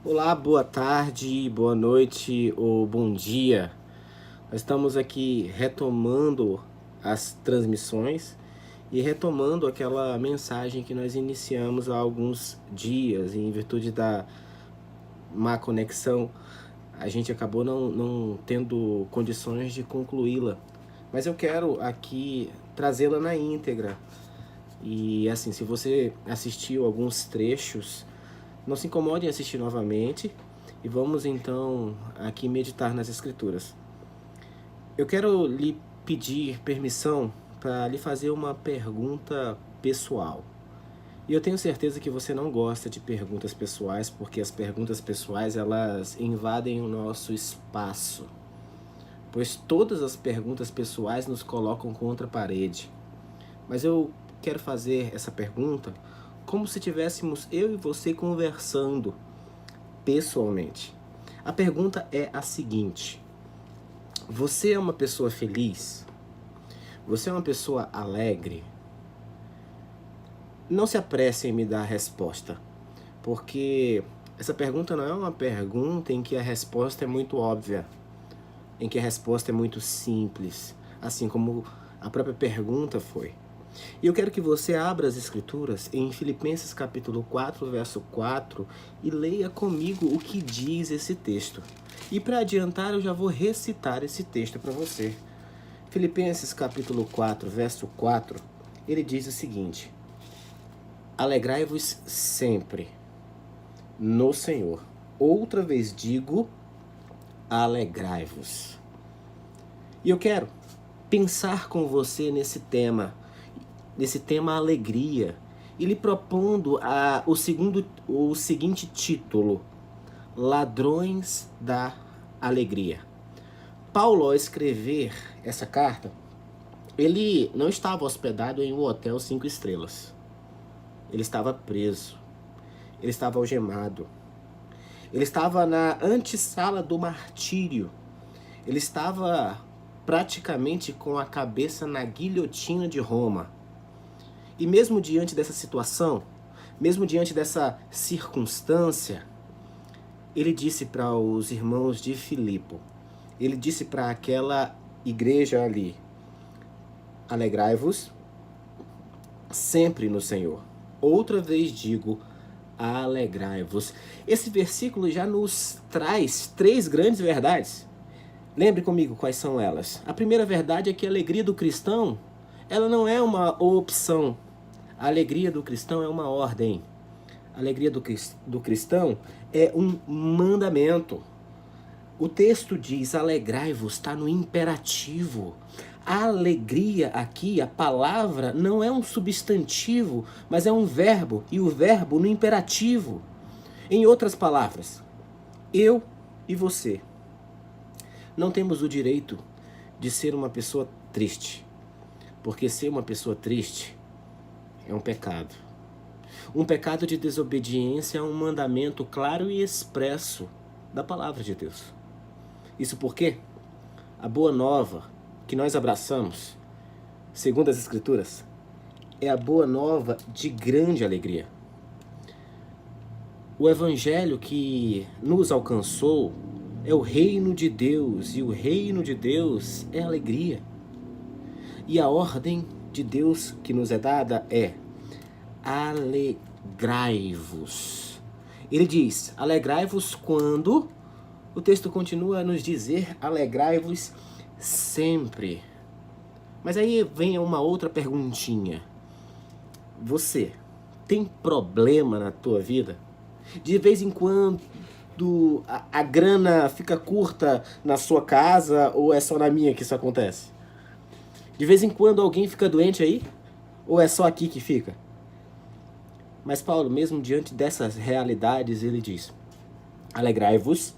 Olá, boa tarde, boa noite ou bom dia. Nós estamos aqui retomando as transmissões e retomando aquela mensagem que nós iniciamos há alguns dias, e em virtude da má conexão, a gente acabou não tendo condições de concluí-la. Mas eu quero aqui trazê-la na íntegra. E assim, se você assistiu alguns trechos, não se incomode em assistir novamente e vamos então aqui meditar nas Escrituras. Eu quero lhe pedir permissão para lhe fazer uma pergunta pessoal. E eu tenho certeza que você não gosta de perguntas pessoais, porque as perguntas pessoais elas invadem o nosso espaço. Pois todas as perguntas pessoais nos colocam contra a parede. Mas eu quero fazer essa pergunta como se tivéssemos eu e você conversando pessoalmente. A pergunta é a seguinte: você é uma pessoa feliz? Você é uma pessoa alegre? Não se apresse em me dar a resposta, porque essa pergunta não é uma pergunta em que a resposta é muito óbvia, em que a resposta é muito simples, assim como a própria pergunta foi. E eu quero que você abra as Escrituras em Filipenses capítulo 4, verso 4, e leia comigo o que diz esse texto. E para adiantar, eu já vou recitar esse texto para você. Filipenses capítulo 4, verso 4, ele diz o seguinte: alegrai-vos sempre no Senhor. Outra vez digo, alegrai-vos. E eu quero pensar com você nesse tema alegria, e lhe propondo o seguinte título: Ladrões da Alegria. Paulo, ao escrever essa carta, ele não estava hospedado em um hotel 5 estrelas. Ele estava preso. Ele estava algemado. Ele estava na antessala do martírio. Ele estava praticamente com a cabeça na guilhotina de Roma. E mesmo diante dessa situação, mesmo diante dessa circunstância, ele disse para os irmãos de Filipe, ele disse para aquela igreja ali: alegrai-vos sempre no Senhor. Outra vez digo, alegrai-vos. Esse versículo já nos traz 3 grandes verdades. Lembre comigo quais são elas. A primeira verdade é que a alegria do cristão, ela não é uma opção. A alegria do cristão é uma ordem. A alegria do cristão é um mandamento. O texto diz, alegrai-vos, está no imperativo. A alegria aqui, a palavra, não é um substantivo, mas é um verbo, e o verbo no imperativo. Em outras palavras, eu e você não temos o direito de ser uma pessoa triste, porque ser uma pessoa triste é um pecado. Um pecado de desobediência a um mandamento claro e expresso da palavra de Deus. Isso porque a boa nova que nós abraçamos, segundo as Escrituras, é a boa nova de grande alegria. O evangelho que nos alcançou é o reino de Deus, e o reino de Deus é alegria. E a ordem de Deus que nos é dada é: alegrai-vos. Ele diz, alegrai-vos quando? O texto continua a nos dizer, alegrai-vos sempre. Mas aí vem uma outra perguntinha. Você tem problema na tua vida? De vez em quando a grana fica curta na sua casa, ou é só na minha que isso acontece? De vez em quando alguém fica doente aí? Ou é só aqui que fica? Mas Paulo, mesmo diante dessas realidades, ele diz, alegrai-vos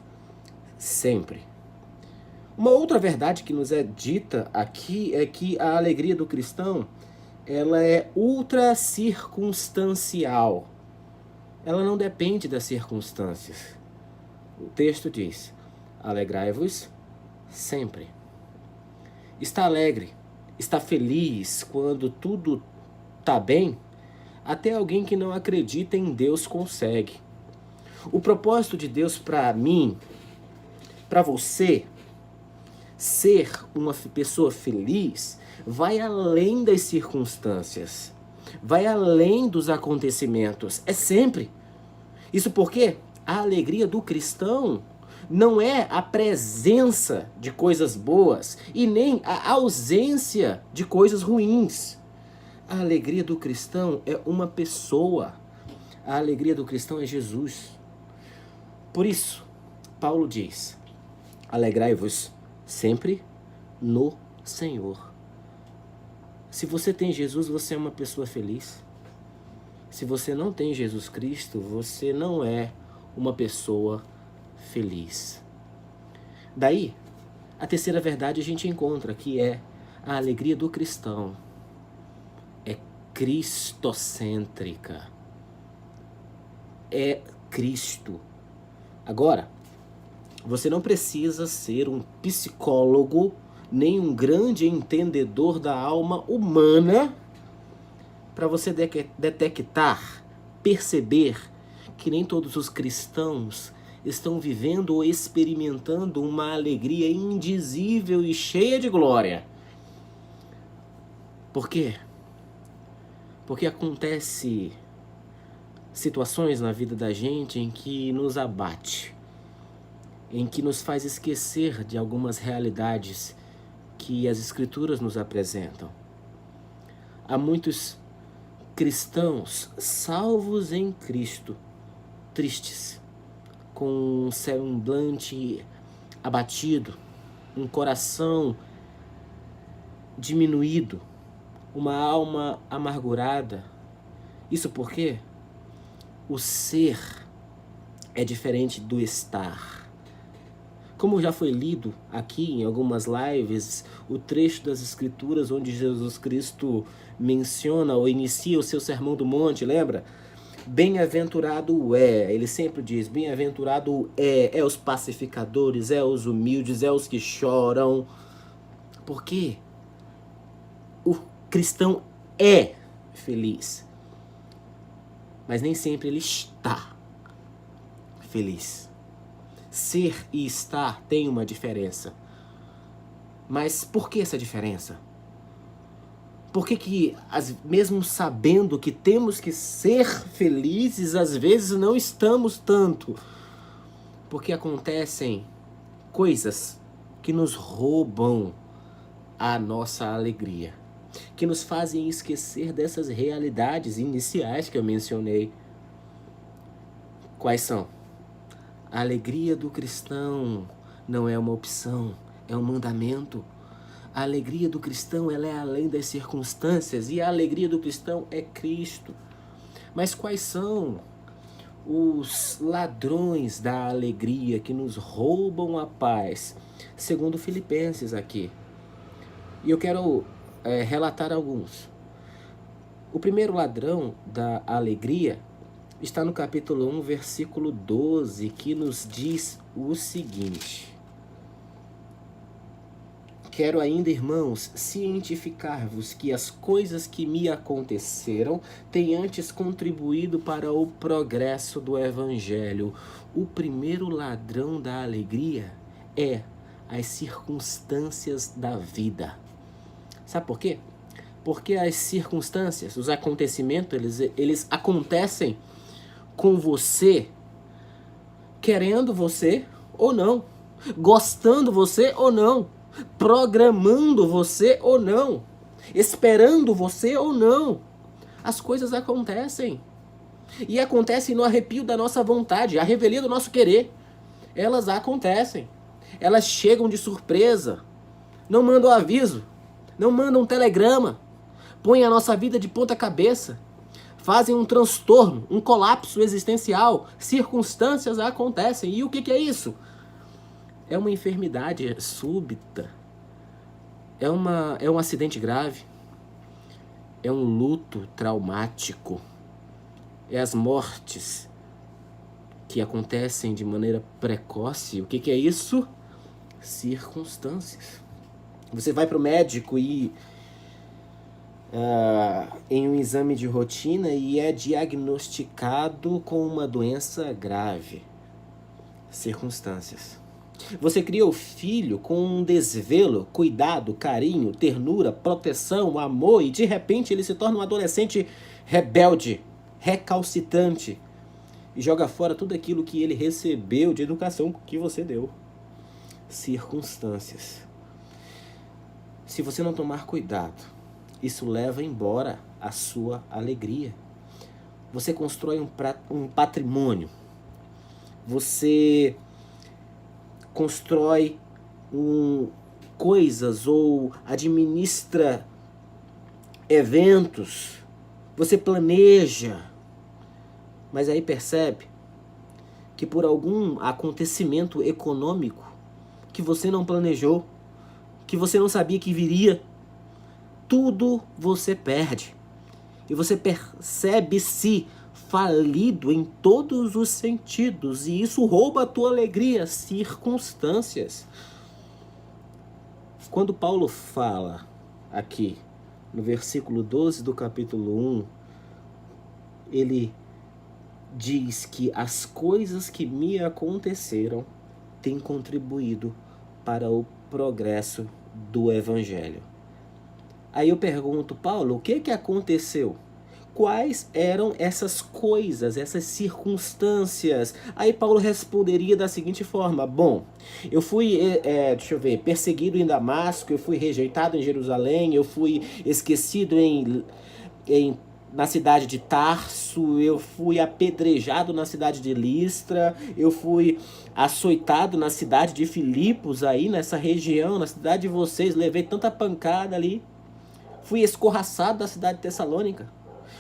sempre. Uma outra verdade que nos é dita aqui é que a alegria do cristão, ela é ultra circunstancial. Ela não depende das circunstâncias. O texto diz, alegrai-vos sempre. Está alegre, está feliz quando tudo está bem? Até alguém que não acredita em Deus consegue. O propósito de Deus para mim, para você, ser uma pessoa feliz, vai além das circunstâncias, vai além dos acontecimentos, é sempre. Isso porque a alegria do cristão não é a presença de coisas boas e nem a ausência de coisas ruins. A alegria do cristão é uma pessoa. A alegria do cristão é Jesus. Por isso, Paulo diz: alegrai-vos sempre no Senhor. Se você tem Jesus, você é uma pessoa feliz. Se você não tem Jesus Cristo, você não é uma pessoa feliz. Daí, a terceira verdade a gente encontra, que é a alegria do cristão. É cristocêntrica. É Cristo. Agora, você não precisa ser um psicólogo, nem um grande entendedor da alma humana para você detectar, perceber que nem todos os cristãos estão vivendo ou experimentando uma alegria indizível e cheia de glória. Por quê? Porque acontece situações na vida da gente em que nos abate, em que nos faz esquecer de algumas realidades que as Escrituras nos apresentam. Há muitos cristãos salvos em Cristo, tristes, com um semblante abatido, um coração diminuído, uma alma amargurada. Isso porque o ser é diferente do estar. Como já foi lido aqui em algumas lives, o trecho das Escrituras onde Jesus Cristo menciona ou inicia o seu Sermão do Monte, lembra? Bem-aventurado é, ele sempre diz, bem-aventurado é os pacificadores, é os humildes, é os que choram. Porque o cristão é feliz, mas nem sempre ele está feliz. Ser e estar tem uma diferença. Mas por que essa diferença? Por que mesmo sabendo que temos que ser felizes, às vezes não estamos tanto? Porque acontecem coisas que nos roubam a nossa alegria, que nos fazem esquecer dessas realidades iniciais que eu mencionei. Quais são? A alegria do cristão não é uma opção, é um mandamento. A alegria do cristão, ela é além das circunstâncias, e a alegria do cristão é Cristo. Mas quais são os ladrões da alegria que nos roubam a paz? Segundo Filipenses aqui. E eu quero relatar alguns. O primeiro ladrão da alegria está no capítulo 1, versículo 12, que nos diz o seguinte: quero ainda, irmãos, cientificar-vos que as coisas que me aconteceram têm antes contribuído para o progresso do Evangelho. O primeiro ladrão da alegria é as circunstâncias da vida. Sabe por quê? Porque as circunstâncias, os acontecimentos, eles acontecem com você, querendo você ou não, gostando você ou não, programando você ou não, esperando você ou não. As coisas acontecem. E acontecem no arrepio da nossa vontade, a revelia do nosso querer. Elas acontecem. Elas chegam de surpresa. Não mandam aviso. Não mandam um telegrama. Põem a nossa vida de ponta cabeça. Fazem um transtorno, um colapso existencial. Circunstâncias acontecem. E o que é isso? É uma enfermidade súbita. É um acidente grave. É um luto traumático. É as mortes que acontecem de maneira precoce. O que é isso? Circunstâncias. Você vai para o médico e em um exame de rotina e é diagnosticado com uma doença grave. Circunstâncias. Você cria o filho com um desvelo, cuidado, carinho, ternura, proteção, amor e de repente ele se torna um adolescente rebelde, recalcitrante e joga fora tudo aquilo que ele recebeu de educação que você deu. Circunstâncias. Se você não tomar cuidado, isso leva embora a sua alegria. Você constrói um patrimônio. Você constrói coisas ou administra eventos. Você planeja. Mas aí percebe que por algum acontecimento econômico que você não planejou, que você não sabia que viria, tudo você perde. E você percebe-se falido em todos os sentidos. E isso rouba a tua alegria. Circunstâncias. Quando Paulo fala aqui, no versículo 12 do capítulo 1, ele diz que as coisas que me aconteceram têm contribuído para o progresso do Evangelho. Aí eu pergunto, Paulo, o que aconteceu? Quais eram essas coisas, essas circunstâncias? Aí Paulo responderia da seguinte forma: bom, eu fui, perseguido em Damasco, eu fui rejeitado em Jerusalém, eu fui esquecido na cidade de Tarso, eu fui apedrejado na cidade de Listra, eu fui açoitado na cidade de Filipos, aí nessa região, na cidade de vocês, levei tanta pancada ali. Fui escorraçado da cidade de Tessalônica.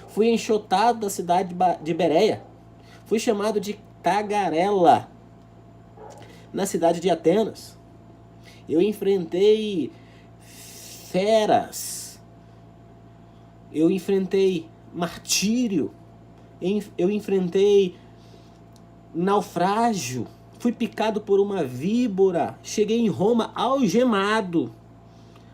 Fui enxotado da cidade de Bereia. Fui chamado de tagarela na cidade de Atenas. Eu enfrentei feras. Eu enfrentei martírio. Eu enfrentei naufrágio. Fui picado por uma víbora. Cheguei em Roma algemado.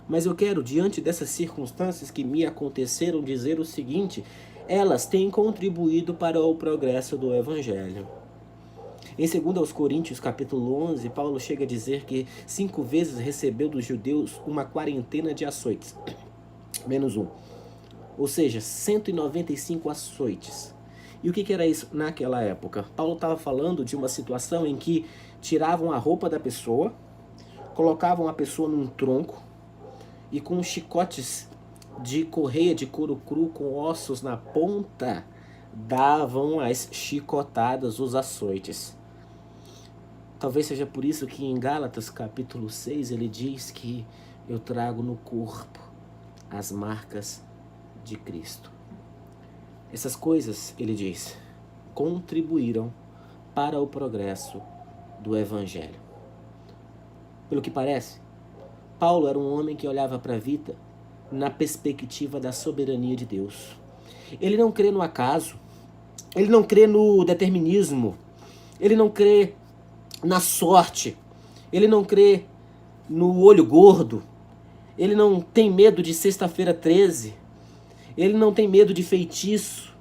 Mas eu quero, diante dessas circunstâncias que me aconteceram, dizer o seguinte: elas têm contribuído para o progresso do Evangelho. Em 2 Coríntios, capítulo 11, Paulo chega a dizer que 5 vezes recebeu dos judeus uma quarentena de açoites. Menos um. Ou seja, 195 açoites. E o que era isso naquela época? Paulo estava falando de uma situação em que tiravam a roupa da pessoa, colocavam a pessoa num tronco, e com chicotes de correia de couro cru com ossos na ponta, davam as chicotadas, os açoites. Talvez seja por isso que em Gálatas capítulo 6 ele diz que eu trago no corpo as marcas de Cristo. Essas coisas, ele diz, contribuíram para o progresso do Evangelho. Pelo que parece, Paulo era um homem que olhava para a vida na perspectiva da soberania de Deus. Ele não crê no acaso, ele não crê no determinismo, ele não crê na sorte, ele não crê no olho gordo, ele não tem medo de sexta-feira 13, ele não tem medo de feitiço,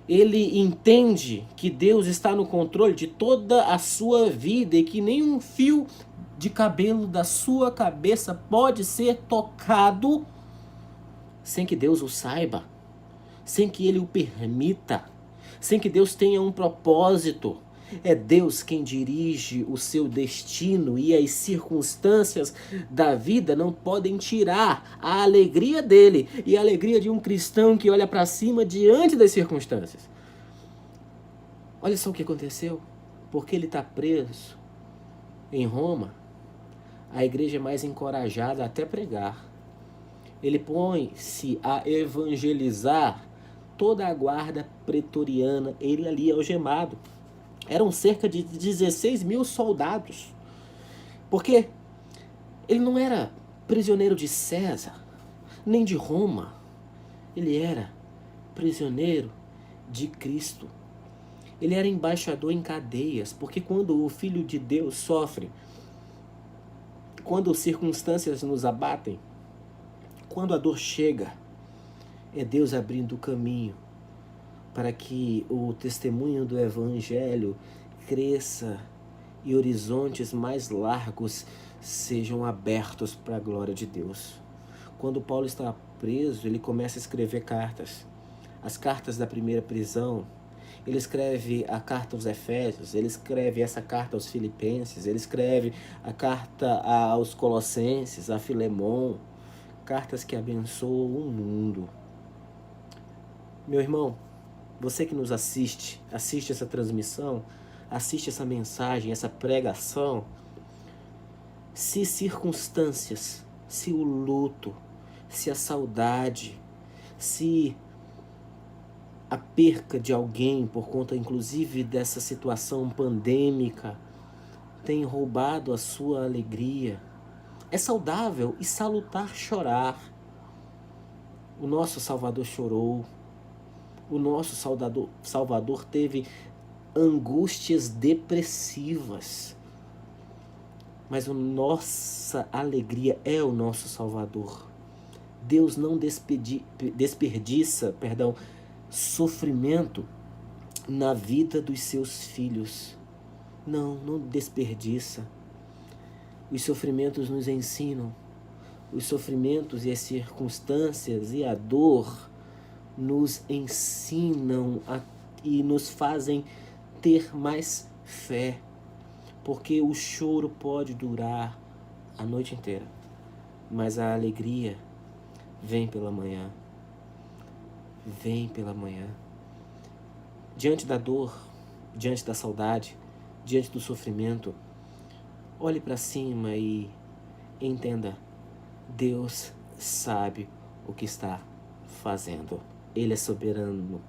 ele entende que Deus está no controle de toda a sua vida e que nenhum fio de cabelo da sua cabeça pode ser tocado sem que Deus o saiba, sem que ele o permita, sem que Deus tenha um propósito. É Deus quem dirige o seu destino e as circunstâncias da vida não podem tirar a alegria dele e a alegria de um cristão que olha para cima diante das circunstâncias. Olha só o que aconteceu. Porque ele está preso em Roma, a igreja é mais encorajada até pregar. Ele põe-se a evangelizar toda a guarda pretoriana, ele ali algemado. Eram cerca de 16 mil soldados. Porque ele não era prisioneiro de César, nem de Roma. Ele era prisioneiro de Cristo. Ele era embaixador em cadeias, porque quando o Filho de Deus sofre, quando circunstâncias nos abatem, quando a dor chega, É Deus abrindo o caminho para que o testemunho do Evangelho cresça e horizontes mais largos sejam abertos para a glória de Deus. Quando Paulo está preso, ele começa a escrever cartas. As cartas da primeira prisão. Ele escreve a carta aos Efésios, ele escreve essa carta aos Filipenses, ele escreve a carta aos Colossenses, a Filemon, cartas que abençoam o mundo. Meu irmão, você que nos assiste essa transmissão, assiste essa mensagem, essa pregação, se circunstâncias, se o luto, se a saudade, se a perca de alguém por conta inclusive dessa situação pandêmica tem roubado a sua alegria, é saudável e salutar chorar. O nosso Salvador chorou, o nosso Salvador teve angústias depressivas, mas a nossa alegria é o nosso Salvador. Deus não desperdiça, sofrimento na vida dos seus filhos. Não desperdiça. Os sofrimentos nos ensinam. Os sofrimentos e as circunstâncias e a dor nos ensinam e nos fazem ter mais fé. Porque o choro pode durar a noite inteira, mas a alegria vem pela manhã. Vem pela manhã. Diante da dor, diante da saudade, diante do sofrimento, olhe para cima e entenda: Deus sabe o que está fazendo. Ele é soberano,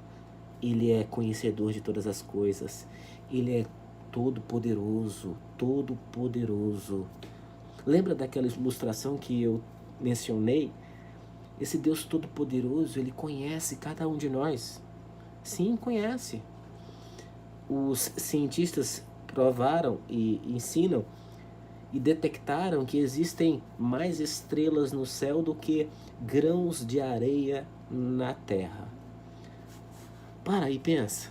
Ele é conhecedor de todas as coisas, Ele é todo-poderoso, todo-poderoso. Lembra daquela ilustração que eu mencionei? Esse Deus todo-poderoso, Ele conhece cada um de nós. Sim, conhece. Os cientistas provaram e ensinam e detectaram que existem mais estrelas no céu do que grãos de areia na terra. Para e pensa.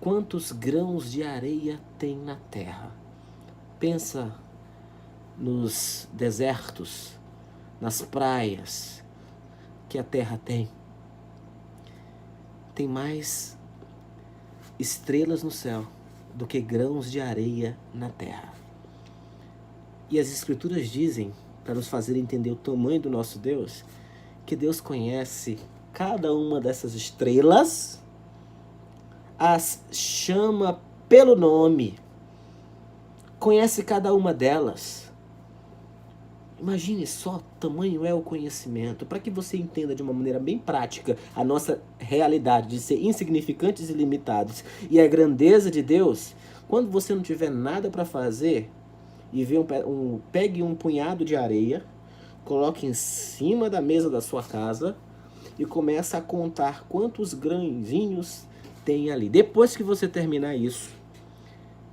Quantos grãos de areia tem na terra? Pensa nos desertos, nas praias que a terra tem. Tem mais estrelas no céu do que grãos de areia na terra. E as escrituras dizem, para nos fazer entender o tamanho do nosso Deus, que Deus conhece cada uma dessas estrelas, as chama pelo nome, conhece cada uma delas. Imagine só, tamanho é o conhecimento. Para que você entenda de uma maneira bem prática a nossa realidade de ser insignificantes e limitados e a grandeza de Deus, quando você não tiver nada para fazer e pegue um punhado de areia, coloque em cima da mesa da sua casa e comece a contar quantos grãozinhos tem ali. Depois que você terminar isso,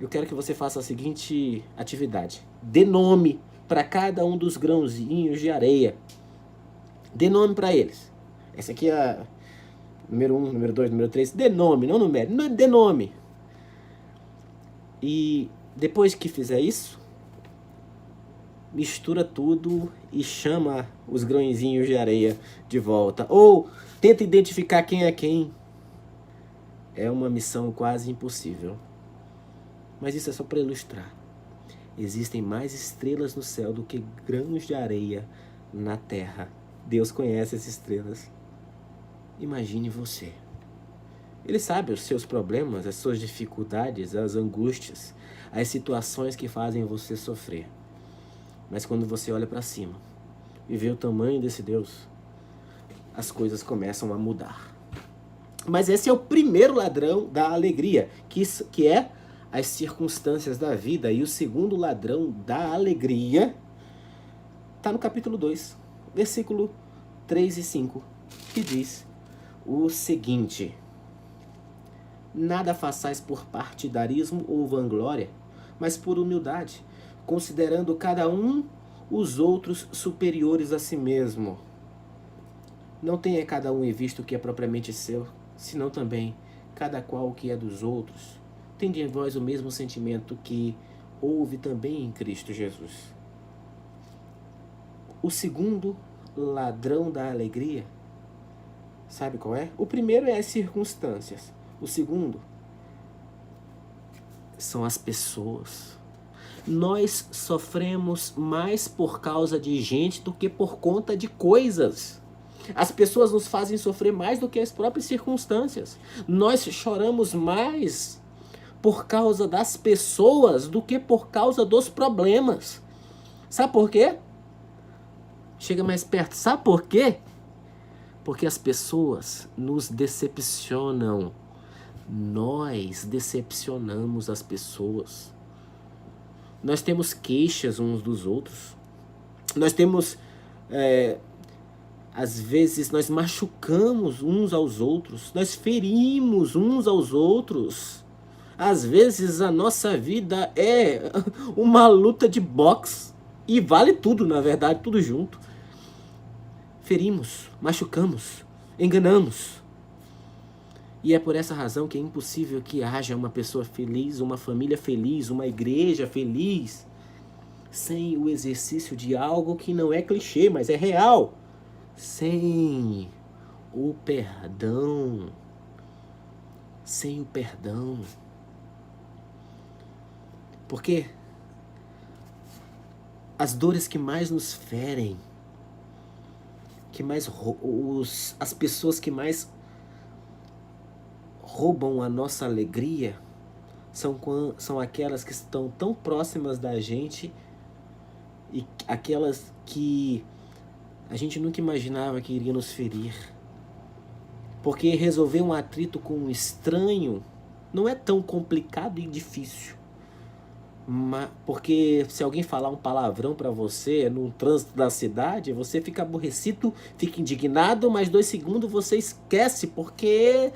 eu quero que você faça a seguinte atividade: dê nome para cada um dos grãozinhos de areia. Dê nome para eles. Esse aqui é número 1, número 2, número 3. Dê nome, não numere. Dê nome. E depois que fizer isso, mistura tudo e chama os grãozinhos de areia de volta. Ou tenta identificar quem é quem. É uma missão quase impossível. Mas isso é só para ilustrar. Existem mais estrelas no céu do que grãos de areia na terra. Deus conhece essas estrelas. Imagine você. Ele sabe os seus problemas, as suas dificuldades, as angústias, as situações que fazem você sofrer. Mas quando você olha para cima e vê o tamanho desse Deus, as coisas começam a mudar. Mas esse é o primeiro ladrão da alegria, que é as circunstâncias da vida. E o segundo ladrão da alegria está no capítulo 2, versículo 3 e 5, que diz o seguinte: nada façais por partidarismo ou vanglória, mas por humildade, considerando cada um os outros superiores a si mesmo. Não tenha cada um em vista o que é propriamente seu, senão também cada qual o que é dos outros. Tende em vós o mesmo sentimento que houve também em Cristo Jesus. O segundo ladrão da alegria, sabe qual é? O primeiro é as circunstâncias. O segundo são as pessoas. Nós sofremos mais por causa de gente do que por conta de coisas. As pessoas nos fazem sofrer mais do que as próprias circunstâncias. Nós choramos mais por causa das pessoas do que por causa dos problemas. Sabe por quê? Chega mais perto. Sabe por quê? Porque as pessoas nos decepcionam. Nós decepcionamos as pessoas. Nós temos queixas uns dos outros. Nós temos... às vezes nós machucamos uns aos outros. Nós ferimos uns aos outros. Às vezes a nossa vida é uma luta de boxe. E vale tudo, na verdade, tudo junto. Ferimos, machucamos, enganamos. E é por essa razão que é impossível que haja uma pessoa feliz, uma família feliz, uma igreja feliz, sem o exercício de algo que não é clichê, mas é real. Sem o perdão. Sem o perdão. Porque as dores que mais nos ferem, que mais as pessoas que mais roubam a nossa alegria são aquelas que estão tão próximas da gente e aquelas que a gente nunca imaginava que iria nos ferir. Porque resolver um atrito com um estranho não é tão complicado e difícil. Porque se alguém falar um palavrão pra você no trânsito da cidade, você fica aborrecido, fica indignado, mas 2 segundos você esquece, porque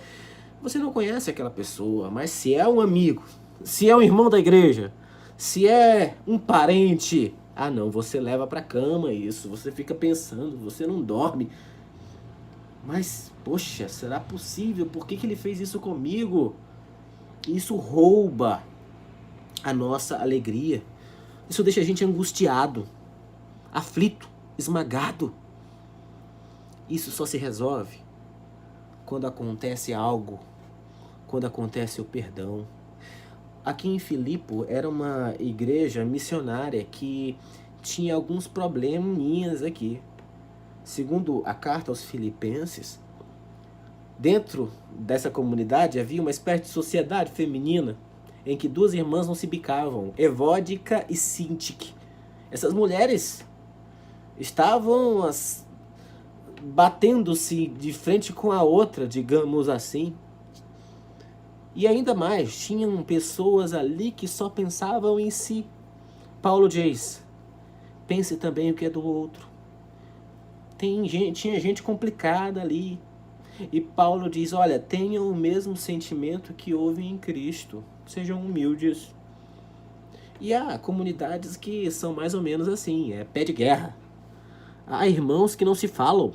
você não conhece aquela pessoa. Mas se é um amigo, se é um irmão da igreja, se é um parente, não, você leva pra cama isso, você fica pensando, você não dorme. Mas, poxa, será possível? Por que ele fez isso comigo? Isso rouba a nossa alegria. Isso deixa a gente angustiado, aflito, esmagado. Isso só se resolve quando acontece algo, quando acontece o perdão. Aqui em Filipe era uma igreja missionária que tinha alguns probleminhas aqui. Segundo a carta aos Filipenses, dentro dessa comunidade havia uma espécie de sociedade feminina em que 2 irmãs não se bicavam, Evódica e Sintique. Essas mulheres estavam batendo-se de frente com a outra, digamos assim. E ainda mais, tinham pessoas ali que só pensavam em si. Paulo diz, pense também o que é do outro. Tinha gente complicada ali. E Paulo diz, olha, tenham o mesmo sentimento que houve em Cristo. Sejam humildes. E há comunidades que são mais ou menos assim, é pé de guerra. Há irmãos que não se falam,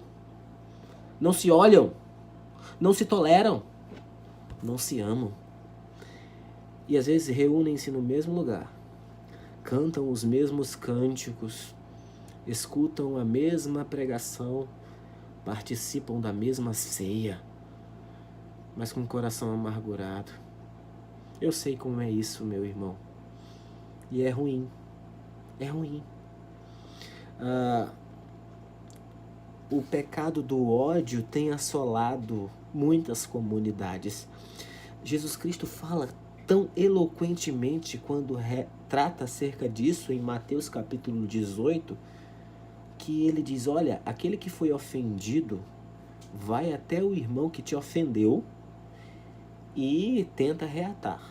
não se olham, não se toleram, não se amam. E às vezes reúnem-se no mesmo lugar, cantam os mesmos cânticos, escutam a mesma pregação, participam da mesma ceia, mas com o coração amargurado. Eu sei como é isso, meu irmão. E é ruim. É ruim. O pecado do ódio tem assolado muitas comunidades. Jesus Cristo fala tão eloquentemente quando trata acerca disso em Mateus capítulo 18, que ele diz, olha, aquele que foi ofendido vai até o irmão que te ofendeu e tenta reatar.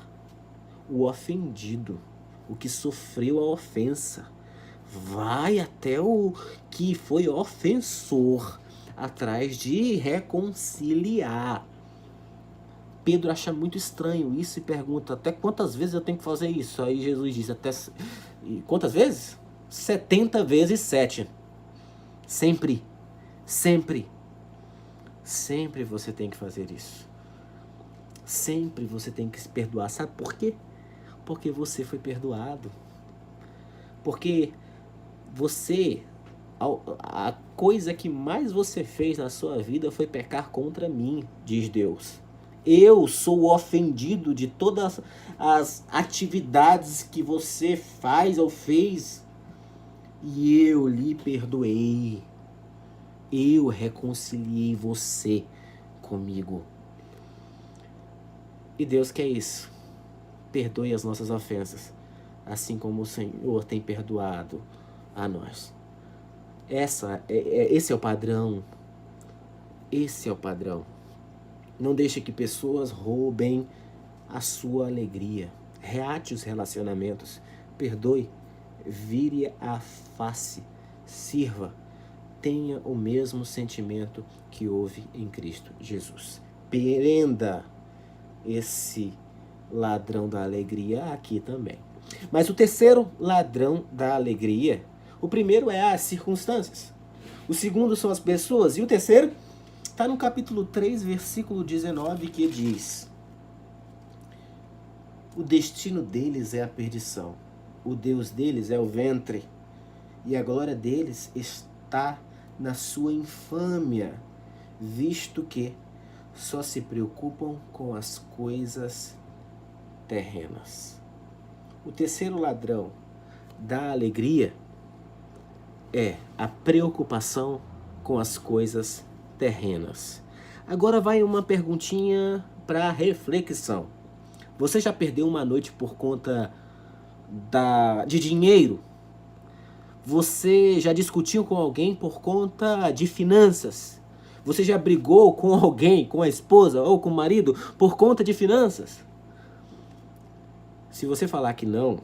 O ofendido, o que sofreu a ofensa, vai até o que foi ofensor, atrás de reconciliar. Pedro acha muito estranho isso e pergunta, até quantas vezes eu tenho que fazer isso? Aí Jesus diz, quantas vezes? 70 vezes 7. Sempre, sempre. Sempre você tem que fazer isso. Sempre você tem que se perdoar. Sabe por quê? Porque você foi perdoado. Porque você, a coisa que mais você fez na sua vida foi pecar contra mim, diz Deus. Eu sou o ofendido de todas as atividades que você faz ou fez. E eu lhe perdoei. Eu reconciliei você comigo. E Deus quer isso. Perdoe as nossas ofensas, assim como o Senhor tem perdoado a nós. Esse é o padrão. Esse é o padrão. Não deixe que pessoas roubem a sua alegria. Reate os relacionamentos. Perdoe. Vire a face. Sirva. Tenha o mesmo sentimento que houve em Cristo Jesus. Prenda esse ladrão da alegria aqui também. Mas o terceiro ladrão da alegria, o primeiro é as circunstâncias. O segundo são as pessoas. E o terceiro está no capítulo 3, versículo 19, que diz: o destino deles é a perdição. O Deus deles é o ventre. E a glória deles está na sua infâmia, visto que só se preocupam com as coisas terrenas. O terceiro ladrão da alegria é a preocupação com as coisas terrenas. Agora vai uma perguntinha para reflexão. Você já perdeu uma noite por conta de dinheiro? Você já discutiu com alguém por conta de finanças? Você já brigou com alguém, com a esposa ou com o marido, por conta de finanças? Se você falar que não,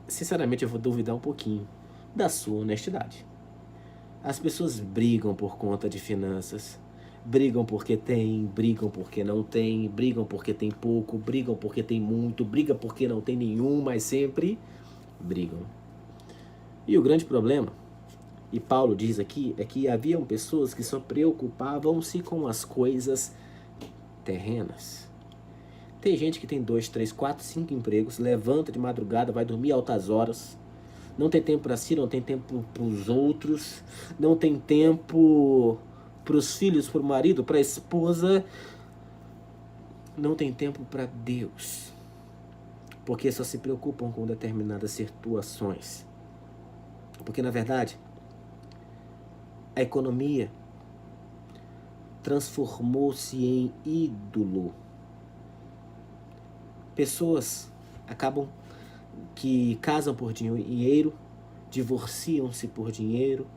sinceramente eu vou duvidar um pouquinho da sua honestidade. As pessoas brigam por conta de finanças. Brigam porque tem, brigam porque não tem, brigam porque tem pouco, brigam porque tem muito, brigam porque não tem nenhum, mas sempre brigam. E o grande problema, e Paulo diz aqui, é que haviam pessoas que só preocupavam-se com as coisas terrenas. Tem gente que tem 2, 3, 4, 5 empregos, levanta de madrugada, vai dormir altas horas, não tem tempo para si, não tem tempo para os outros, não tem tempo para os filhos, para o marido, para a esposa, não tem tempo para Deus, porque só se preocupam com determinadas situações. Porque, na verdade, a economia transformou-se em ídolo. Pessoas acabam que casam por dinheiro, divorciam-se por dinheiro,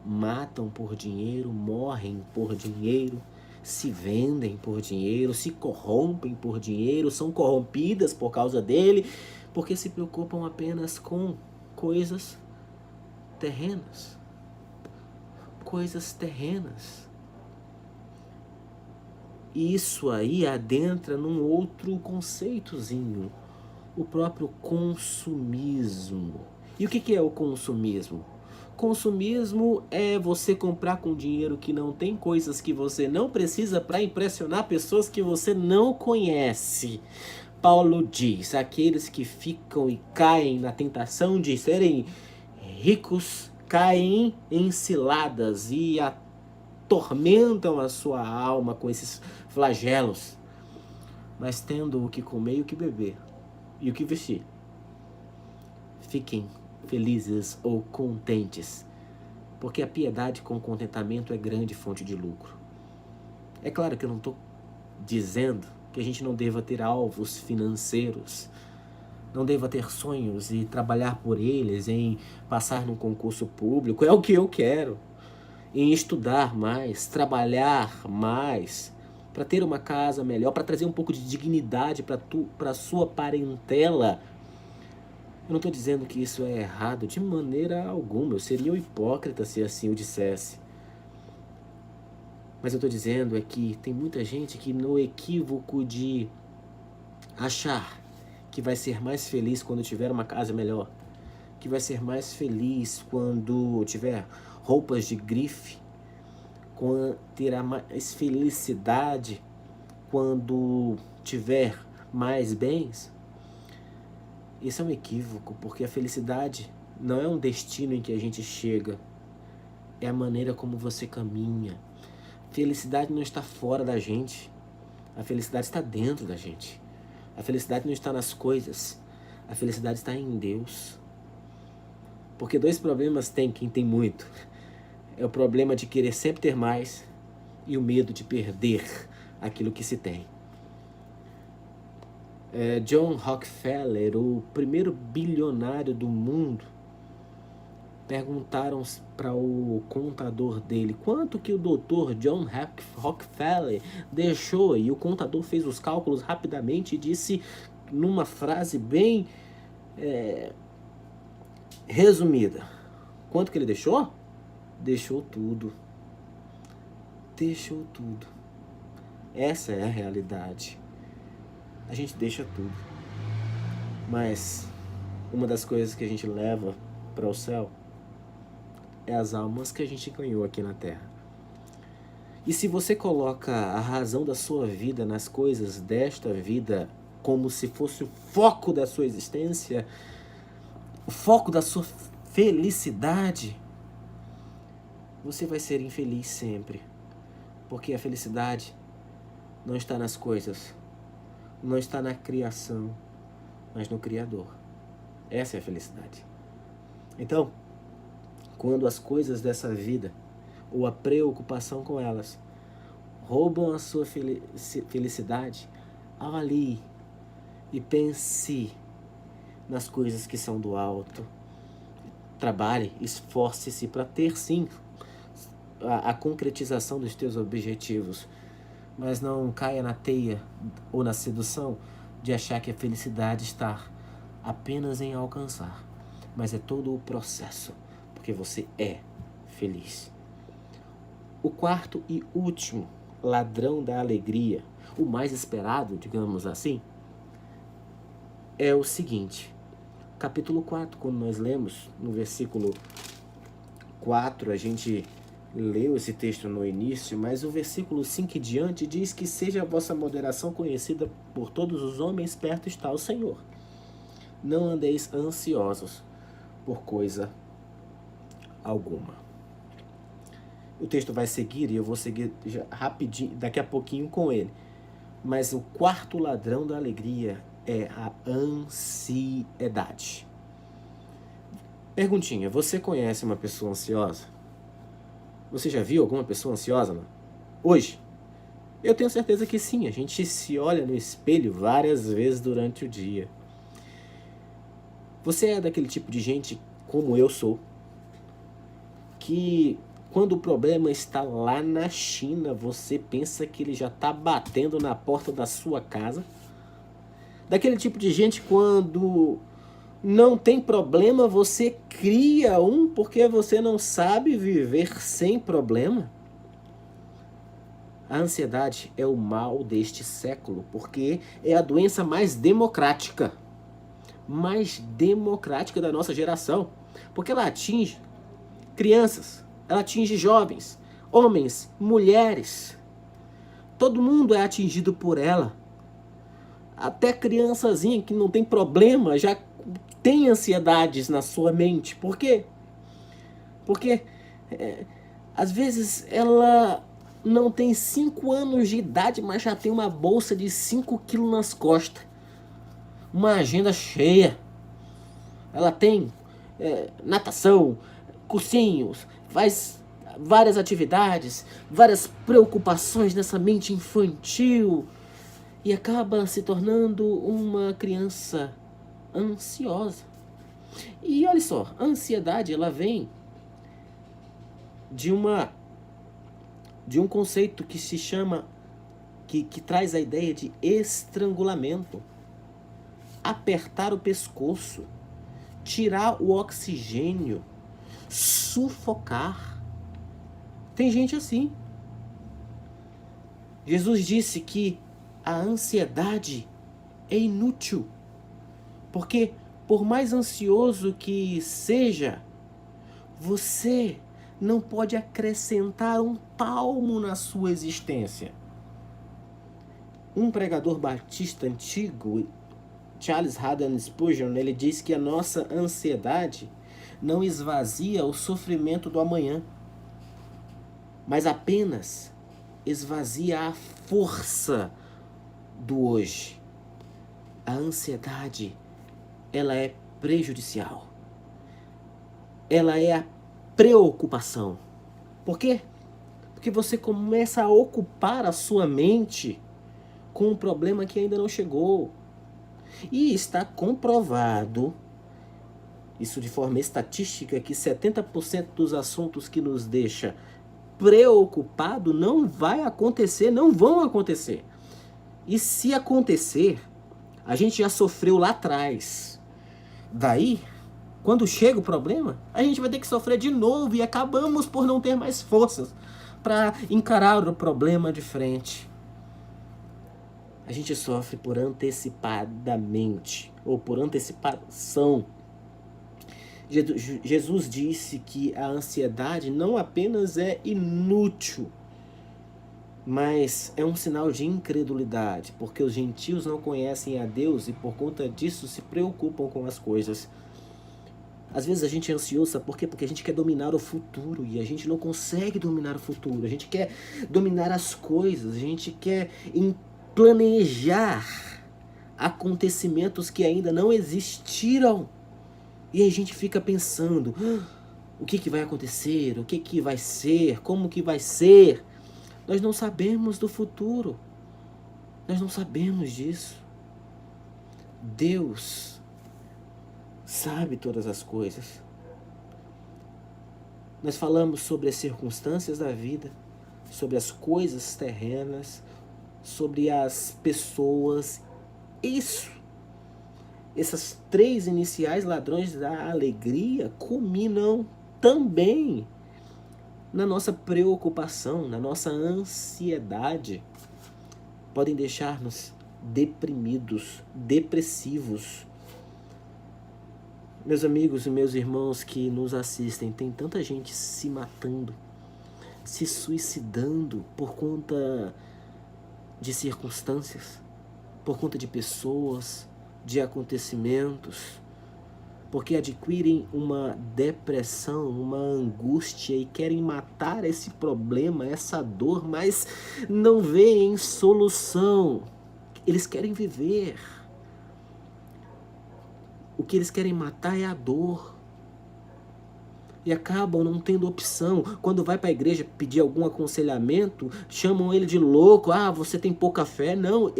matam por dinheiro, morrem por dinheiro, se vendem por dinheiro, se corrompem por dinheiro, são corrompidas por causa dele, porque se preocupam apenas com coisas terrenas. Coisas terrenas. Isso aí adentra num outro conceitozinho, o próprio consumismo. E o que é o consumismo? Consumismo é você comprar com dinheiro que não tem, coisas que você não precisa para impressionar pessoas que você não conhece. Paulo diz: aqueles que ficam e caem na tentação de serem ricos caem em ciladas e atormentam a sua alma com esses flagelos. Mas tendo o que comer e o que beber e o que vestir, fiquem felizes ou contentes, porque a piedade com contentamento é grande fonte de lucro. É claro que eu não estou dizendo que a gente não deva ter alvos financeiros, não deva ter sonhos e trabalhar por eles, em passar num concurso público, é o que eu quero, em estudar mais, trabalhar mais, para ter uma casa melhor, para trazer um pouco de dignidade para a sua parentela. Eu não estou dizendo que isso é errado de maneira alguma, eu seria um hipócrita se assim eu dissesse. Mas eu estou dizendo é que tem muita gente que no equívoco de achar que vai ser mais feliz quando tiver uma casa melhor, que vai ser mais feliz quando tiver roupas de grife, terá mais felicidade quando tiver mais bens. Isso é um equívoco, porque a felicidade não é um destino em que a gente chega, é a maneira como você caminha. Felicidade não está fora da gente, a felicidade está dentro da gente. A felicidade não está nas coisas, a felicidade está em Deus. Porque dois problemas tem quem tem muito. É o problema de querer sempre ter mais e o medo de perder aquilo que se tem. John Rockefeller, o primeiro bilionário do mundo, perguntaram para o contador dele quanto que o Dr. John Rockefeller deixou, e o contador fez os cálculos rapidamente e disse numa frase bem resumida: quanto que ele deixou? Deixou tudo. Deixou tudo. Essa é a realidade. A gente deixa tudo. Mas uma das coisas que a gente leva para o céu é as almas que a gente ganhou aqui na Terra. E se você coloca a razão da sua vida nas coisas desta vida como se fosse o foco da sua existência, o foco da sua felicidade, você vai ser infeliz sempre. Porque a felicidade não está nas coisas, não está na criação, mas no Criador. Essa é a felicidade. Então, quando as coisas dessa vida, ou a preocupação com elas, roubam a sua felicidade, avalie e pense nas coisas que são do alto. Trabalhe, esforce-se para ter sim a concretização dos teus objetivos, mas não caia na teia ou na sedução de achar que a felicidade está apenas em alcançar, mas é todo o processo, porque você é feliz. O quarto e último ladrão da alegria, o mais esperado, digamos assim, é o seguinte: capítulo 4, quando nós lemos no versículo 4, a gente leu esse texto no início, mas o versículo 5 em diante diz que seja a vossa moderação conhecida por todos os homens, perto está o Senhor. Não andeis ansiosos por coisa alguma. O texto vai seguir e eu vou seguir já rapidinho, daqui a pouquinho com ele. Mas o quarto ladrão da alegria é a ansiedade. Perguntinha, você conhece uma pessoa ansiosa? Você já viu alguma pessoa ansiosa, não? Hoje? Eu tenho certeza que sim, a gente se olha no espelho várias vezes durante o dia. Você é daquele tipo de gente, como eu sou, que quando o problema está lá na China, você pensa que ele já está batendo na porta da sua casa? Daquele tipo de gente, quando não tem problema, você cria um porque você não sabe viver sem problema? A ansiedade é o mal deste século, porque é a doença mais democrática da nossa geração, porque ela atinge crianças, ela atinge jovens, homens, mulheres. Todo mundo é atingido por ela. Até criançazinha que não tem problema já tem ansiedades na sua mente. Por quê? Porque às vezes ela não tem 5 anos de idade, mas já tem uma bolsa de 5 quilos nas costas. Uma agenda cheia. Ela tem natação, cursinhos, faz várias atividades, várias preocupações nessa mente infantil e acaba se tornando uma criança ansiosa. E olha só, a ansiedade ela vem de um conceito que se chama, que traz a ideia de estrangulamento, apertar o pescoço, tirar o oxigênio, sufocar. Tem gente assim. Jesus disse que a ansiedade é inútil, porque por mais ansioso que seja, você não pode acrescentar um palmo na sua existência. Um pregador batista antigo, Charles Haddon Spurgeon, ele diz que a nossa ansiedade não esvazia o sofrimento do amanhã, mas apenas esvazia a força do hoje. A ansiedade, ela é prejudicial. Ela é a preocupação. Por quê? Porque você começa a ocupar a sua mente com um problema que ainda não chegou. E está comprovado, isso de forma estatística, que 70% dos assuntos que nos deixa preocupado não vai acontecer, não vão acontecer. E se acontecer, a gente já sofreu lá atrás. Daí, quando chega o problema, a gente vai ter que sofrer de novo e acabamos por não ter mais forças para encarar o problema de frente. A gente sofre por antecipadamente, ou por antecipação. Jesus disse que a ansiedade não apenas é inútil, mas é um sinal de incredulidade, porque os gentios não conhecem a Deus e por conta disso se preocupam com as coisas. Às vezes a gente é ansioso, sabe por quê? Porque a gente quer dominar o futuro e a gente não consegue dominar o futuro. A gente quer dominar as coisas, a gente quer planejar acontecimentos que ainda não existiram. E a gente fica pensando, o que vai acontecer, o que vai ser, como que vai ser. Nós não sabemos do futuro. Nós não sabemos disso. Deus sabe todas as coisas. Nós falamos sobre as circunstâncias da vida, sobre as coisas terrenas, sobre as pessoas. Essas três iniciais ladrões da alegria culminam também na nossa preocupação, na nossa ansiedade. Podem deixar-nos deprimidos, depressivos. Meus amigos e meus irmãos que nos assistem, tem tanta gente se matando, se suicidando por conta de circunstâncias, por conta de pessoas, de acontecimentos, porque adquirem uma depressão, uma angústia e querem matar esse problema, essa dor, mas não veem solução. Eles querem viver. O que eles querem matar é a dor. E acabam não tendo opção. Quando vai para a igreja pedir algum aconselhamento, chamam ele de louco. Ah, você tem pouca fé. Não,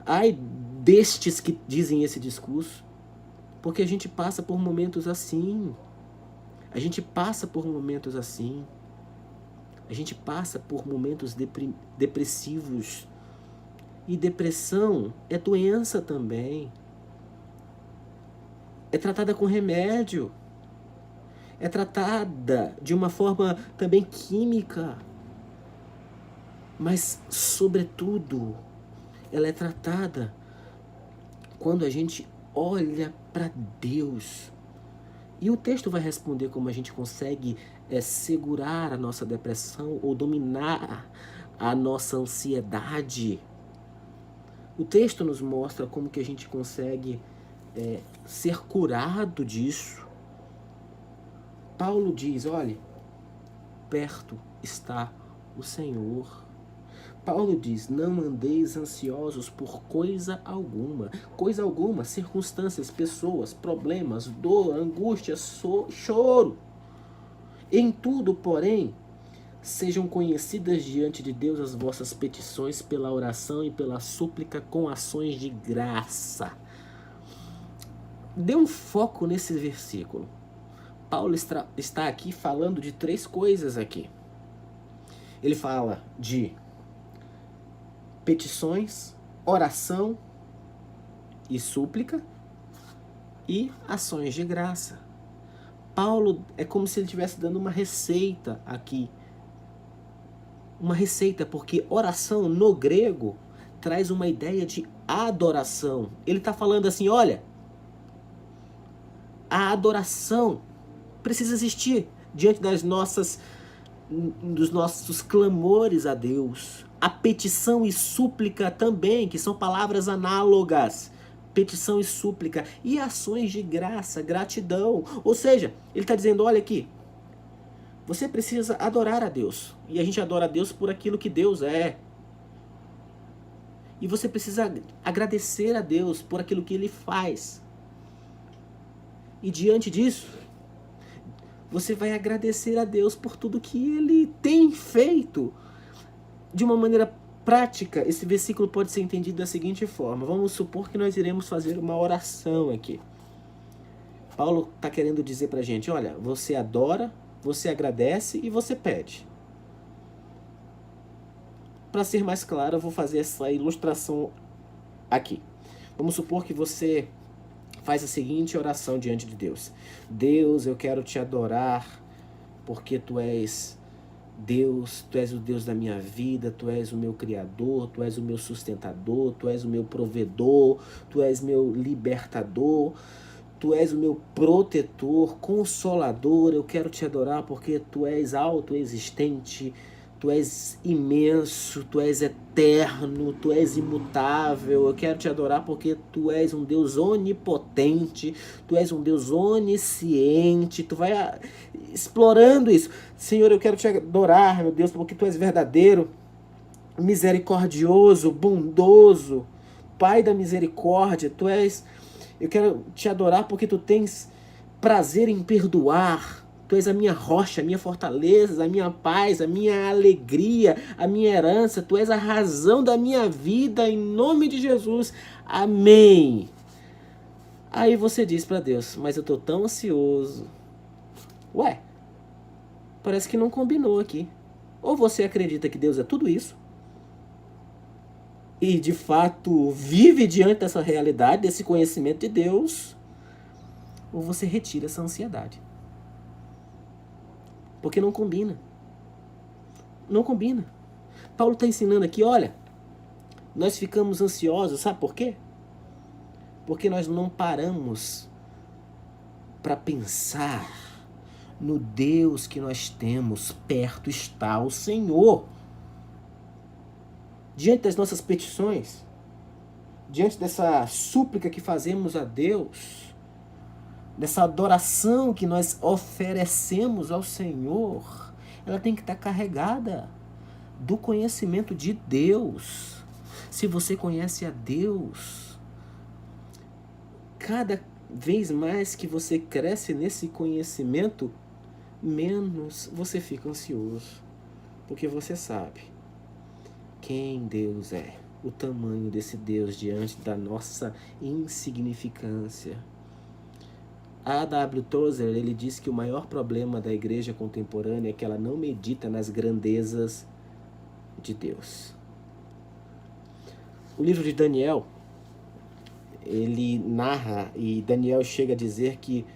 ai destes que dizem esse discurso. Porque a gente passa por momentos assim. A gente passa por momentos assim. A gente passa por momentos depressivos. E depressão é doença também. É tratada com remédio. É tratada de uma forma também química. Mas, sobretudo, ela é tratada quando a gente olha para Deus. E o texto vai responder como a gente consegue segurar a nossa depressão ou dominar a nossa ansiedade. O texto nos mostra como que a gente consegue ser curado disso. Paulo diz, olha, perto está o Senhor. Paulo diz, não andeis ansiosos por coisa alguma, circunstâncias, pessoas, problemas, dor, angústia, choro. Em tudo, porém, sejam conhecidas diante de Deus as vossas petições pela oração e pela súplica com ações de graça. Dê um foco nesse versículo. Paulo está aqui falando de três coisas aqui. Ele fala de petições, oração e súplica e ações de graça. Paulo é como se ele estivesse dando uma receita aqui. Uma receita, porque oração no grego traz uma ideia de adoração. Ele está falando assim, olha, a adoração precisa existir. diante dos nossos clamores a Deus. A petição e súplica também, que são palavras análogas. Petição e súplica. E ações de graça, gratidão. Ou seja, ele está dizendo, olha aqui, você precisa adorar a Deus. E a gente adora a Deus por aquilo que Deus é. E você precisa agradecer a Deus por aquilo que Ele faz. E diante disso, você vai agradecer a Deus por tudo que Ele tem feito. De uma maneira prática, esse versículo pode ser entendido da seguinte forma. Vamos supor que nós iremos fazer uma oração aqui. Paulo está querendo dizer para a gente, olha, você adora, você agradece e você pede. Para ser mais claro, eu vou fazer essa ilustração aqui. Vamos supor que você faz a seguinte oração diante de Deus. Deus, eu quero te adorar porque tu és Deus, tu és o Deus da minha vida, tu és o meu criador, tu és o meu sustentador, tu és o meu provedor, tu és meu libertador, tu és o meu protetor, consolador. Eu quero te adorar porque tu és autoexistente, tu és imenso, tu és eterno, tu és imutável. Eu quero te adorar porque tu és um Deus onipotente, tu és um Deus onisciente. Tu vai explorando isso. Senhor, eu quero te adorar, meu Deus, porque tu és verdadeiro, misericordioso, bondoso, Pai da misericórdia. Tu és... Eu quero te adorar porque tu tens prazer em perdoar. Tu és a minha rocha, a minha fortaleza, a minha paz, a minha alegria, a minha herança. Tu és a razão da minha vida, em nome de Jesus. Amém. Aí você diz para Deus, mas eu estou tão ansioso. Ué, parece que não combinou aqui. Ou você acredita que Deus é tudo isso, e de fato vive diante dessa realidade, desse conhecimento de Deus, ou você retira essa ansiedade. Porque não combina. Não combina. Paulo está ensinando aqui, olha, nós ficamos ansiosos, sabe por quê? Porque nós não paramos para pensar no Deus que nós temos. Perto está o Senhor. Diante das nossas petições, diante dessa súplica que fazemos a Deus, dessa adoração que nós oferecemos ao Senhor, ela tem que estar carregada do conhecimento de Deus. Se você conhece a Deus, cada vez mais que você cresce nesse conhecimento, menos você fica ansioso, porque você sabe quem Deus é, o tamanho desse Deus diante da nossa insignificância. A A.W. Tozer, ele diz que o maior problema da igreja contemporânea é que ela não medita nas grandezas de Deus. O livro de Daniel, ele narra, e Daniel chega a dizer que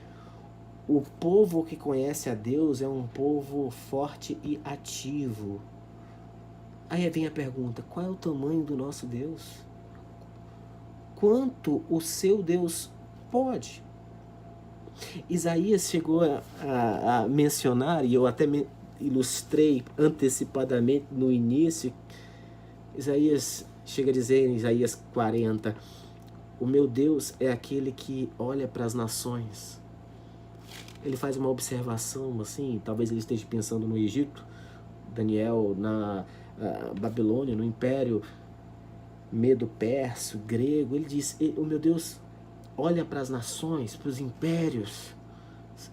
o povo que conhece a Deus é um povo forte e ativo. Aí vem a pergunta, qual é o tamanho do nosso Deus? Quanto o seu Deus pode? Isaías chegou a mencionar, e eu até ilustrei antecipadamente no início, Isaías chega a dizer em Isaías 40, o meu Deus é aquele que olha para as nações. Ele faz uma observação assim, talvez ele esteja pensando no Egito, Daniel na Babilônia, no Império Medo-Persa, grego. Ele diz, o meu Deus olha para as nações, para os impérios,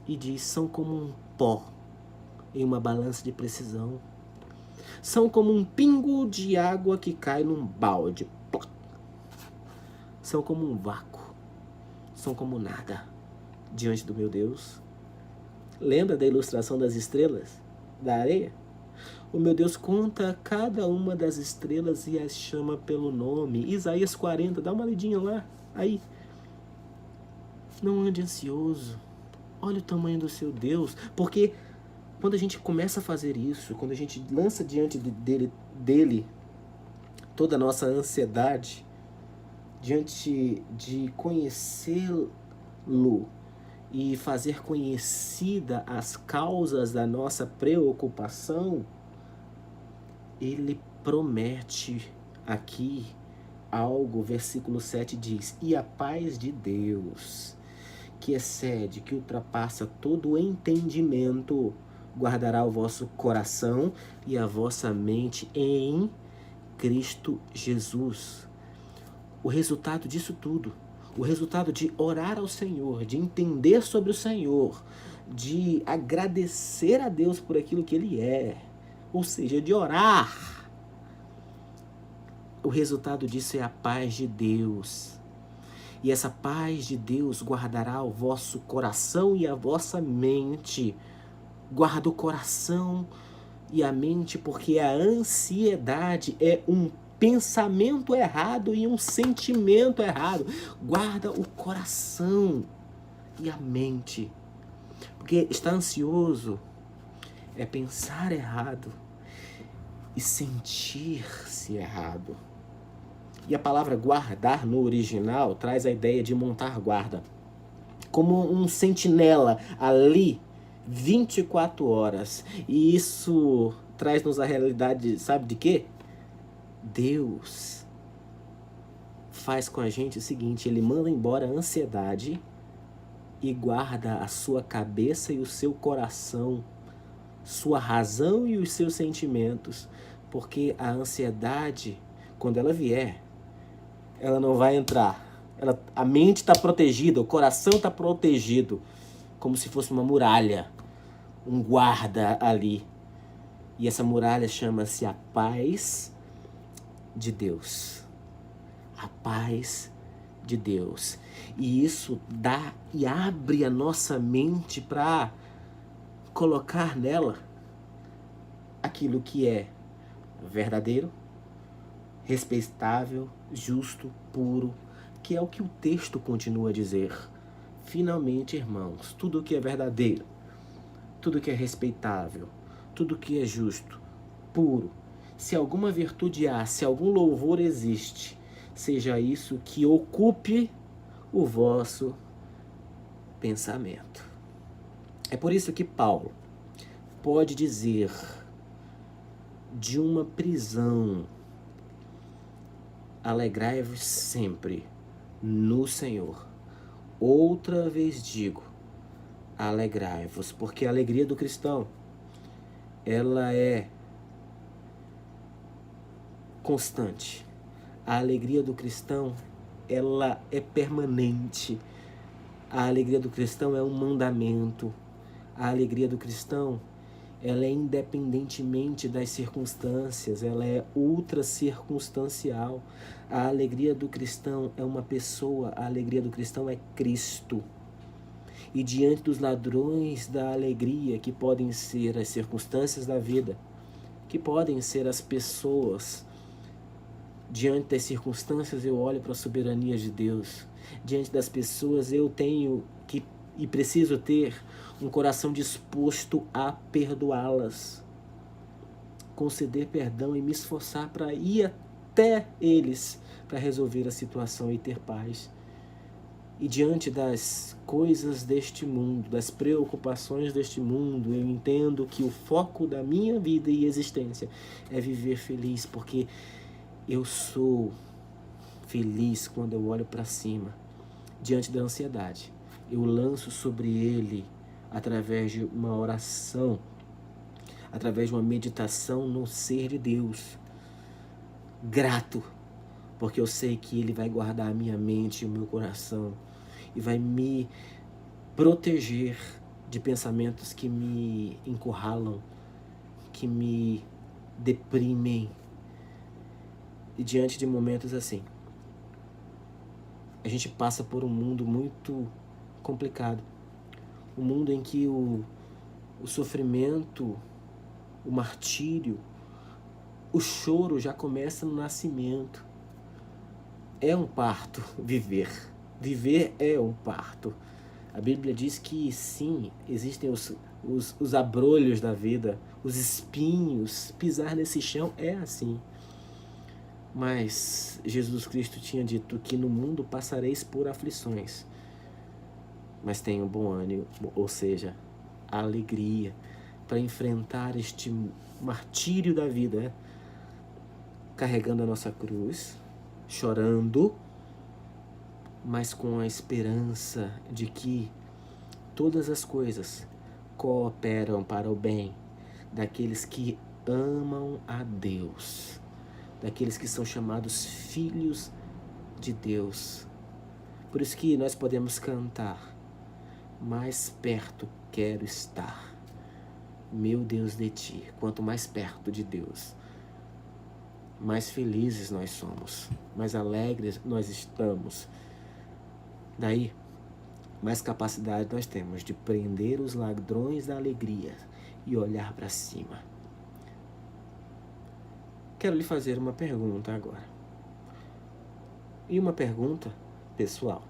e diz, são como um pó em uma balança de precisão. São como um pingo de água que cai num balde. São como um vácuo. São como nada diante do meu Deus. Lembra da ilustração das estrelas da areia? O meu Deus conta cada uma das estrelas e as chama pelo nome. Isaías 40, dá uma lidinha lá. Aí. Não ande ansioso. Olha o tamanho do seu Deus. Porque quando a gente começa a fazer isso, quando a gente lança diante dele toda a nossa ansiedade, diante de conhecê-lo e fazer conhecida as causas da nossa preocupação, ele promete aqui algo. Versículo 7 diz: e a paz de Deus, que excede, que ultrapassa todo o entendimento, guardará o vosso coração e a vossa mente em Cristo Jesus. O resultado disso tudo, o resultado de orar ao Senhor, de entender sobre o Senhor, de agradecer a Deus por aquilo que Ele é, ou seja, de orar, o resultado disso é a paz de Deus. E essa paz de Deus guardará o vosso coração e a vossa mente. Guarda o coração e a mente, porque a ansiedade é um pensamento errado e um sentimento errado. Guarda o coração e a mente, porque estar ansioso é pensar errado e sentir-se errado. E a palavra guardar no original traz a ideia de montar guarda, como um sentinela ali 24 horas. E isso traz-nos a realidade, sabe de quê? Deus faz com a gente o seguinte: Ele manda embora a ansiedade e guarda a sua cabeça e o seu coração, sua razão e os seus sentimentos, porque a ansiedade, quando ela vier, ela não vai entrar. A mente está protegida, o coração está protegido, como se fosse uma muralha, um guarda ali. E essa muralha chama-se a paz de Deus. A paz de Deus. E isso dá e abre a nossa mente para colocar nela aquilo que é verdadeiro, respeitável, justo, puro, que é o que o texto continua a dizer. Finalmente, irmãos, tudo que é verdadeiro, tudo que é respeitável, tudo que é justo, puro, se alguma virtude há, se algum louvor existe, seja isso que ocupe o vosso pensamento. É por isso que Paulo pode dizer de uma prisão: alegrai-vos sempre no Senhor. Outra vez digo, alegrai-vos, porque a alegria do cristão, ela é constante. A alegria do cristão, ela é permanente. A alegria do cristão é um mandamento. A alegria do cristão, ela é independentemente das circunstâncias, ela é ultra circunstancial. A alegria do cristão é uma pessoa, a alegria do cristão é Cristo. E diante dos ladrões da alegria, que podem ser as circunstâncias da vida, que podem ser as pessoas, diante das circunstâncias eu olho para a soberania de Deus. Diante das pessoas eu tenho que e preciso ter um coração disposto a perdoá-las, conceder perdão e me esforçar para ir até eles para resolver a situação e ter paz. E diante das coisas deste mundo, das preocupações deste mundo, eu entendo que o foco da minha vida e existência é viver feliz, porque eu sou feliz quando eu olho para cima. Diante da ansiedade, eu lanço sobre ele, através de uma oração, através de uma meditação no ser de Deus, grato, porque eu sei que ele vai guardar a minha mente e o meu coração e vai me proteger de pensamentos que me encurralam, que me deprimem. E diante de momentos assim, a gente passa por um mundo muito complicado. Um mundo em que o sofrimento, o martírio, o choro já começa no nascimento. É um parto viver. Viver é um parto. A Bíblia diz que sim, existem os abrolhos da vida, os espinhos. Pisar nesse chão é assim. Mas Jesus Cristo tinha dito que no mundo passareis por aflições. mas tenham bom ânimo, ou seja, alegria para enfrentar este martírio da vida, carregando a nossa cruz, chorando, mas com a esperança de que todas as coisas cooperam para o bem daqueles que amam a Deus, daqueles que são chamados filhos de Deus. Por isso que nós podemos cantar: mais perto quero estar, meu Deus, de ti. Quanto mais perto de Deus, mais felizes nós somos, mais alegres nós estamos. Daí, mais capacidade nós temos de prender os ladrões da alegria e olhar para cima. Quero lhe fazer uma pergunta agora. E uma pergunta pessoal.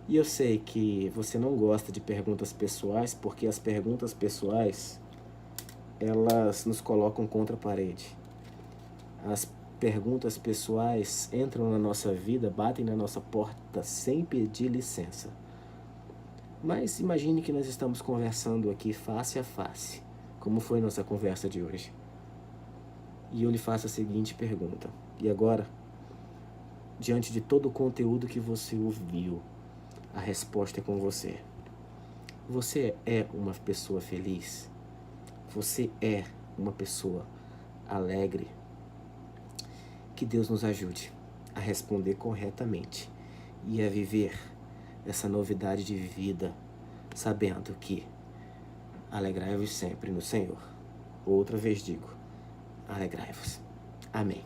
E eu sei que você não gosta de perguntas pessoais, porque as perguntas pessoais, elas nos colocam contra a parede. As perguntas pessoais entram na nossa vida, batem na nossa porta sem pedir licença. Mas imagine que nós estamos conversando aqui face a face, como foi nossa conversa de hoje. E eu lhe faço a seguinte pergunta. E agora, diante de todo o conteúdo que você ouviu, a resposta é com você. Você é uma pessoa feliz? Você é uma pessoa alegre? Que Deus nos ajude a responder corretamente e a viver essa novidade de vida, sabendo que alegrai-vos sempre no Senhor. Outra vez digo, alegrai-vos. Amém.